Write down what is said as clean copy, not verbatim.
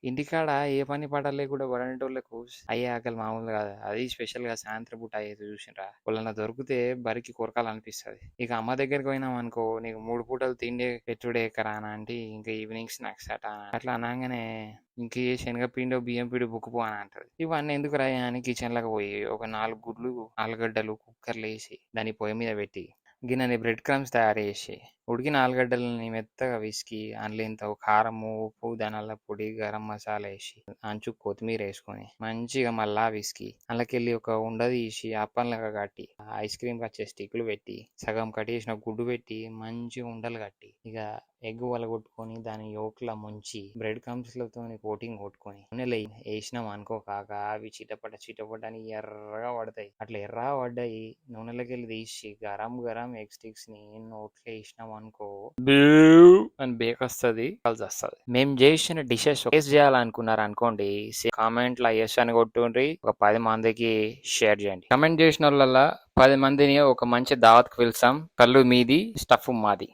ఇంటికాడ ఏ పని పాట లేకుండా పడేటోళ్ళకు అయ్యే ఆకలి మామూలు కాదు. అది స్పెషల్‌గా సాయంత్రం పూట అయ్యేది చూసిండ్రా? ఎప్పుడన్నా దొరికితే బరికి కొరకాలనిపిస్తది. ఇక అమ్మ దగ్గరికి పోయినామనుకో, నీకు 3 పూటలు తిండి పెట్టుడే ఎక్కరానా అంటే, ఇంక ఈవినింగ్ స్నాక్స్ అట అట్లా అనంగానే ఇంక ఏ శనగపిండో, బియ్యం పిండో బుక్కుపో అని అంటది. ఇవన్నీ ఎందుకురా అని కిచెన్‌లోకి పోయి ఒక 4 గుడ్లు, ఆలుగడ్డలు కుక్కర్‌లో ఏసి దాన్ని పొయ్యి మీద పెట్టి గిన్నెని బ్రెడ్ క్రమ్స్ తయారు చేసి ఉడికిన ఆలుగడ్డలని మెత్తగా పిసికి అందులో ఇంత కారము, ఉప్పు, ధనియాల పొడి, గరం మసాలా వేసి అంచుకు కొత్తిమీర వేసుకొని మంచిగా మళ్ళా పిసికి అందులోకెళ్ళి ఒక ఉండ తీసి అప్పంలాగా కట్టి ఐస్ క్రీమ్ వచ్చే స్టిక్లు పెట్టి సగం కట్ చేసిన గుడ్డు పెట్టి మంచిగా ఉండలు కట్టి ఇక ఎగ్ వలగొట్టుకొని దాని యోక్లా ముంచి బ్రెడ్ క్రమ్స్లతో కోటింగ్ కొట్టుకొని నూనెలో వేసినాం అనుకో కాక అవి చిటపట అని ఎర్రగా పడతాయి. అట్లా ఎర్రగా పడ్డాయి నూనెలోకి వెళ్ళి తీసి గరం గరం ఎగ్ స్టిక్స్ ని నోట్లో వేసినాం అనుకో అని బేక్ వస్తుంది, కలిసి వస్తుంది. మేము చేసిన డిషెస్ టేస్ట్ చేయాలనుకున్నారు అనుకోండి, కామెంట్ లో ఎస్ అని కొట్టుండ్రి, ఒక 10 మందికి షేర్ చేయండి. కమెంట్ చేసిన వాళ్ళ 10 మందిని ఒక మంచి దావత్కి పిలుస్తాం. కళ్ళు మీది, స్టఫ్ మాది.